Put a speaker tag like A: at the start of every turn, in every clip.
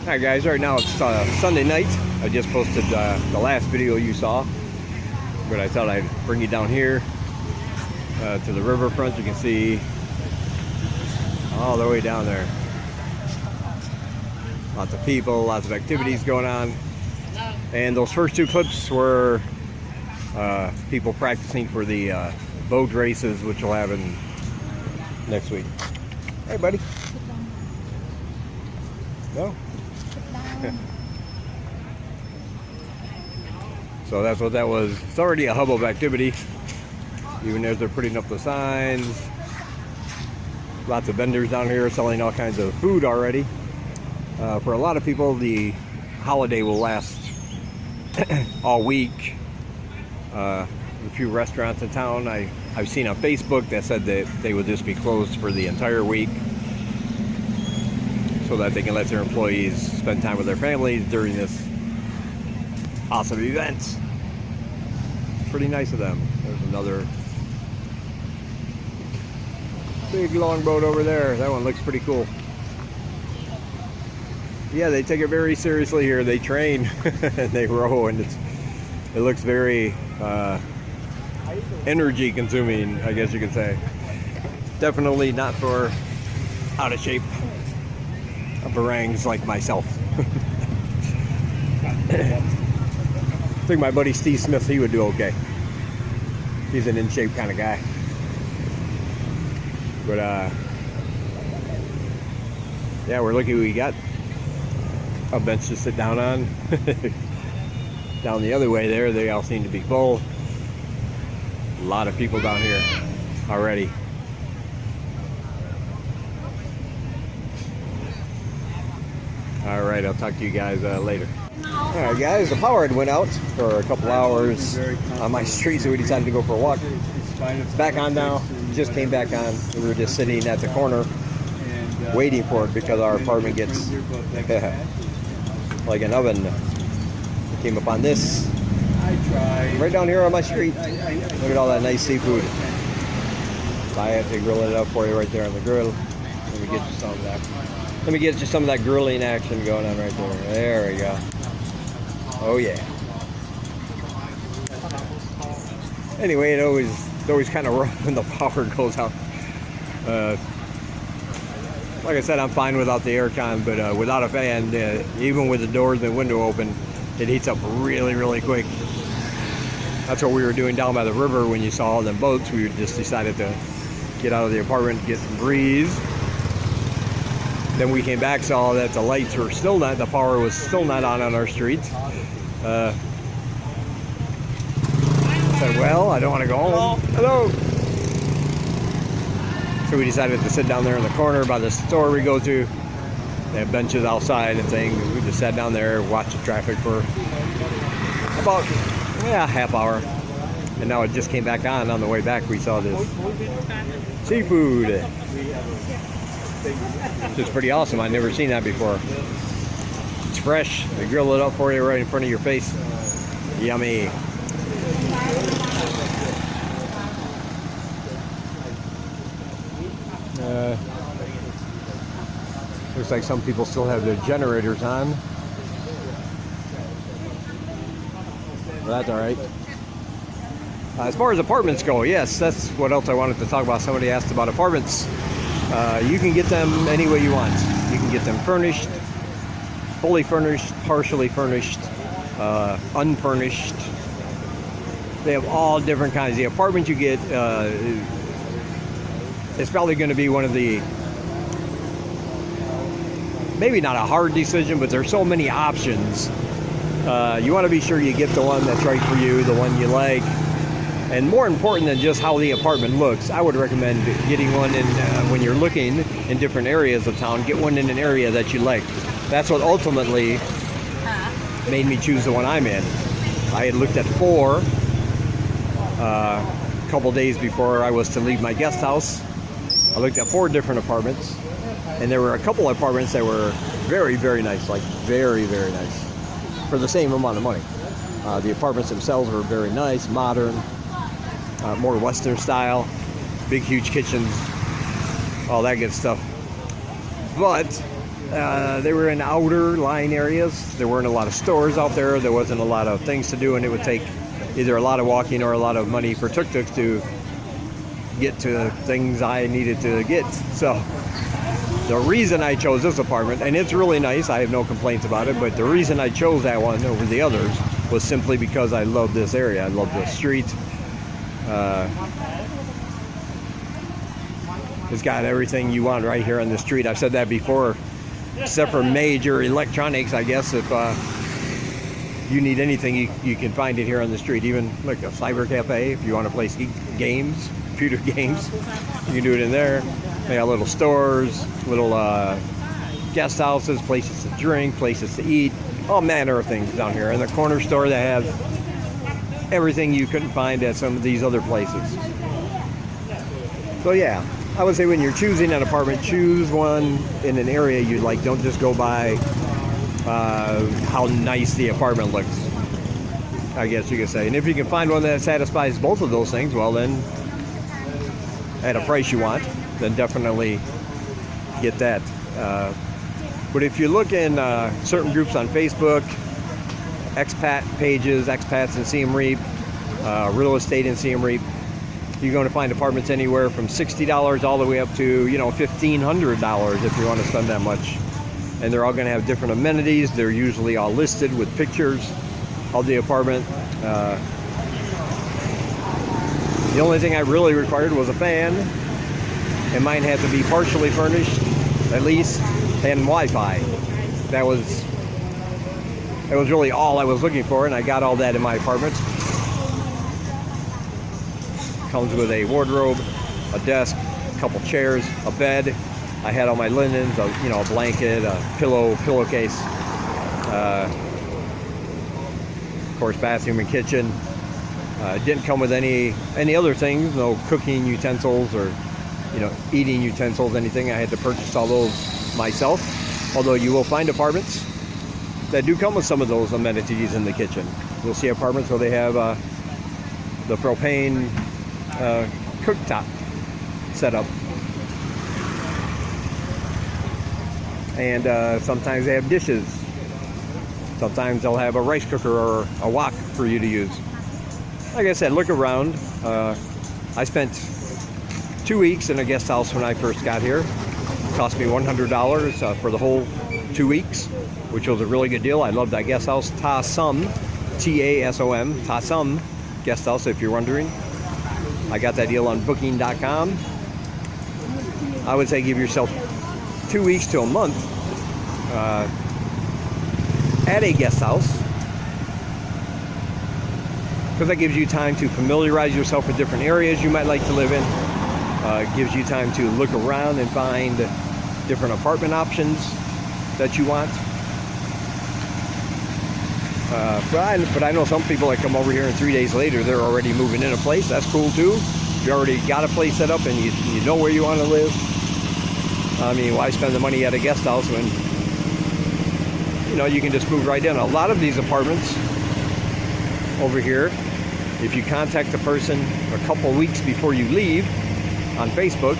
A: Alright guys, right now it's Sunday night. I just posted the last video you saw, but I thought I'd bring you down here to the riverfront. You can see all the way down there. Lots of people, lots of activities going on. And those first two clips were people practicing for the boat races, which will happen next week. Hey buddy. No? So that's what that was. It's already a hub of activity, even as they're putting up the signs. Lots of vendors down here selling all kinds of food already. For a lot of people, the holiday will last all week. A few restaurants in town I've seen on Facebook that said that they would just be closed for the entire week, so that they can let their employees spend time with their families during this awesome event. Pretty nice of them. There's another big longboat over there. That one looks pretty cool. Yeah, they take it very seriously here. They train and they row, and it looks very energy consuming, I guess you could say. Definitely not for out of shape barangs like myself. I think my buddy Steve Smith, he would do okay. He's an in shape kind of guy. But yeah, we're lucky we got a bench to sit down on. Down the other way there, they all seem to be full. A lot of people down here already. Alright, I'll talk to you guys later. Alright guys, the power had went out for a couple hours on my street, so we decided to go for a walk. It's back on now. Just came back on. We were just sitting at the corner waiting for it because our apartment gets like an oven. We came upon this right down here on my street. Look at all that nice seafood. Buy it, they grill it up for you right there on the grill. Let me get you some of that. Let me get you some of that grilling action going on right there. There we go. Oh yeah. Anyway, it's always kind of rough when the power goes out. Like I said, I'm fine without the aircon, but without a fan, even with the doors and the window open, it heats up really, really quick. That's what we were doing down by the river when you saw all them boats. We just decided to get out of the apartment, get some breeze. Then we came back, saw that the lights were still not, the power was still not on our street. Said, well, I don't want to go home. Hello. So we decided to sit down there in the corner by the store we go to. They have benches outside and things. We just sat down there, watched the traffic for about half hour. And now it just came back on the way back. We saw this seafood. It's pretty awesome. I've never seen that before. It's fresh. They grill it up for you right in front of your face. Yummy. Looks like some people still have their generators on. Well, that's all right. As far as apartments go, yes, that's what else I wanted to talk about. Somebody asked about apartments. You can get them any way you want. You can get them furnished, fully furnished, partially furnished, unfurnished. They have all different kinds. The apartment you get, it's probably going to be one of the, maybe not a hard decision, but there's so many options. You want to be sure you get the one that's right for you, the one you like. And more important than just how the apartment looks, I would recommend getting one in, when you're looking in different areas of town, get one in an area that you like. That's what ultimately made me choose the one I'm in. I had looked at 4 a couple days before I was to leave my guest house. I looked at 4 different apartments, and there were a couple apartments that were very, very nice, like very, very nice, for the same amount of money. The apartments themselves were very nice, modern, more Western style, big huge kitchens, all that good stuff. But They were in outer line areas. There weren't a lot of stores out there. There wasn't a lot of things to do, and it would take either a lot of walking or a lot of money for tuk-tuks to get to things I needed to get. So the reason I chose this apartment, and it's really nice, I have no complaints about it, but the reason I chose that one over the others was simply because I love this area. I love the street. It's got everything you want right here on the street. I've said that before, except for major electronics, I guess. If you need anything, you can find it here on the street. Even like a cyber cafe, if you want to play games, computer games, you can do it in there. They got little stores, little guest houses, places to drink, places to eat, all manner of things down here. And the corner store, they have everything you couldn't find at some of these other places. So yeah, I would say when you're choosing an apartment, choose one in an area you like. Don't just go by how nice the apartment looks, I guess you could say. And if you can find one that satisfies both of those things, well then, at a price you want, then definitely get that. But if you look in certain groups on Facebook, expat pages, expats in Siem Reap, real estate in Siem Reap, you're going to find apartments anywhere from $60 all the way up to, you know, $1,500 if you want to spend that much. And they're all going to have different amenities. They're usually all listed with pictures of the apartment. The only thing I really required was a fan, and mine had to be partially furnished, at least, and Wi-Fi. That was really all I was looking for, and I got all that in my apartment. Comes with a wardrobe, a desk, a couple chairs, a bed. I had all my linens, a blanket, a pillowcase. Of course, bathroom and kitchen. It didn't come with any other things, no cooking utensils or eating utensils, anything. I had to purchase all those myself. Although you will find apartments that do come with some of those amenities in the kitchen. You'll see apartments where they have the propane cooktop set up, and sometimes they have dishes. Sometimes they'll have a rice cooker or a wok for you to use. Like I said, look around. I spent 2 weeks in a guest house when I first got here. It cost me $100 for the whole 2 weeks, which was a really good deal. I loved that guest house. Ta Sum, T-A-S-O-M, Ta Sum guest house, if you're wondering. I got that deal on booking.com. I would say give yourself 2 weeks to a month at a guest house, because that gives you time to familiarize yourself with different areas you might like to live in. It gives you time to look around and find different apartment options that you want. But I know some people that come over here and 3 days later they're already moving in a place. That's cool too. You already got a place set up and you know where you want to live. I mean, why spend the money at a guest house when you can just move right in? A lot of these apartments over here, if you contact the person a couple weeks before you leave on Facebook,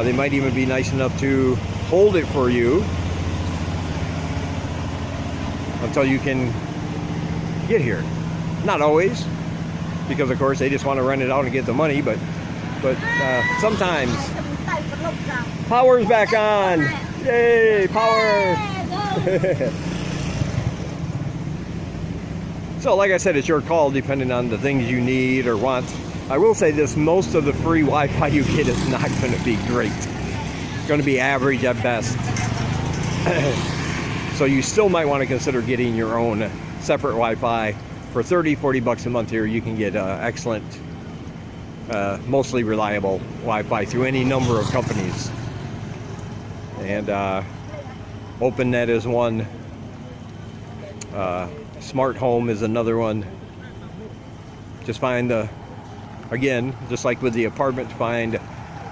A: they might even be nice enough to hold it for you until you can get here. Not always, because of course they just want to rent it out and get the money, but sometimes. Power's back on! Yay, power! So like I said, it's your call depending on the things you need or want. I will say this, most of the free Wi-Fi you get is not going to be great. It's going to be average at best. So you still might want to consider getting your own separate Wi-Fi. For $30-40 a month here, you can get excellent, mostly reliable Wi-Fi through any number of companies. And OpenNet is one. Smart Home is another one. Just find again, just like with the apartment, find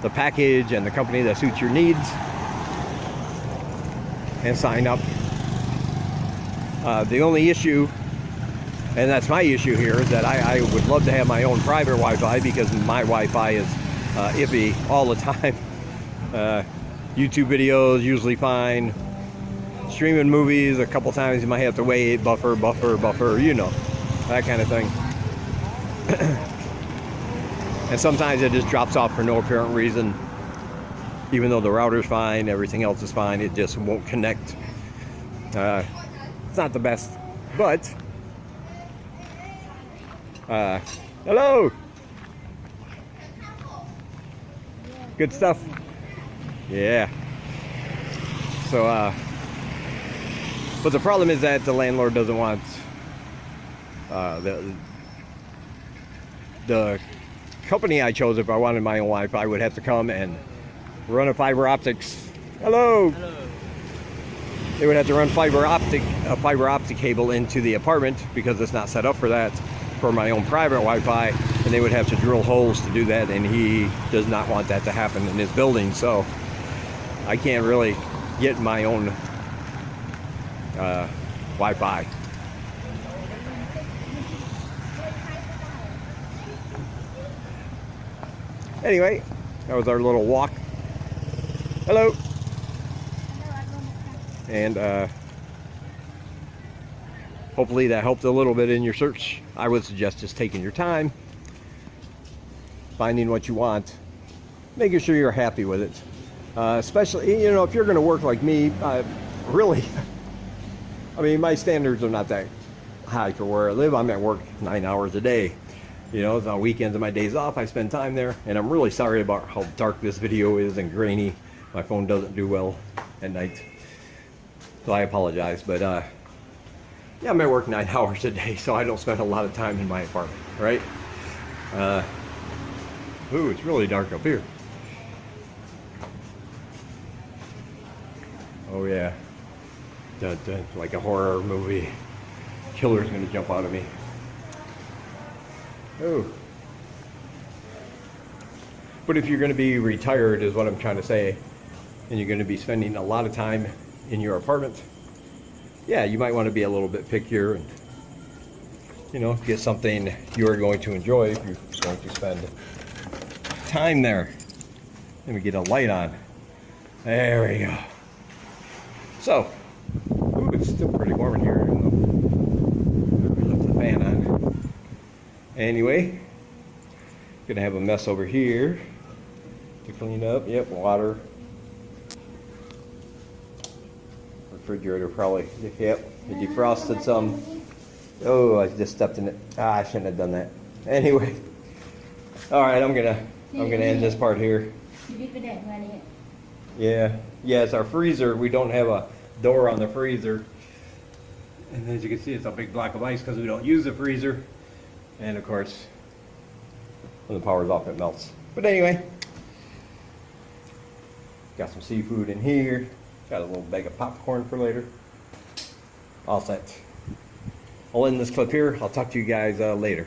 A: the package and the company that suits your needs and sign up. The only issue, and that's my issue here, is that I would love to have my own private Wi-Fi, because my Wi-Fi is iffy all the time. YouTube videos usually fine, streaming movies, a couple times you might have to wait, buffer, you know, that kind of thing. And sometimes it just drops off for no apparent reason. Even though the router's fine, everything else is fine, it just won't connect. It's not the best, but hello. Good stuff. Yeah. So, but the problem is that the landlord doesn't want the company I chose. If I wanted my own Wi-Fi, would have to come and run a fiber optics. Hello.
B: Hello.
A: They would have to run a fiber optic cable into the apartment because it's not set up for that, for my own private Wi-Fi, and they would have to drill holes to do that, and he does not want that to happen in his building. So I can't really get my own Wi-Fi. Anyway, that was our little walk. Hello. And hopefully that helped a little bit in your search. I would suggest just taking your time, finding what you want, making sure you're happy with it. Especially, you know, if you're going to work like me, really, I mean, my standards are not that high for where I live. I'm at work 9 hours a day. You know, on weekends and my days off, I spend time there. And I'm really sorry about how dark this video is and grainy. My phone doesn't do well at night. So I apologize, but yeah, I'm at work 9 hours a day, so I don't spend a lot of time in my apartment, right? Ooh, it's really dark up here. Oh yeah, dun, dun, like a horror movie. Killer's gonna jump out of me. Oh. But if you're gonna be retired, is what I'm trying to say, and you're gonna be spending a lot of time in your apartment, yeah, you might want to be a little bit pickier and, you know, get something you're going to enjoy if you're going to spend time there. Let me get a light on. There we go. So, ooh, it's still pretty warm in here, even though I left the fan on. Anyway, gonna have a mess over here to clean up. Yep, water. Refrigerator probably. Yep, it defrosted some. Oh, I just stepped in it. Ah, I shouldn't have done that. Anyway, all right, I'm gonna end this part here. Yeah, yes, our freezer. We don't have a door on the freezer, and as you can see, it's a big block of ice because we don't use the freezer. And of course, when the power's off, it melts. But anyway, got some seafood in here. Got a little bag of popcorn for later. All set. I'll end this clip here. I'll talk to you guys later.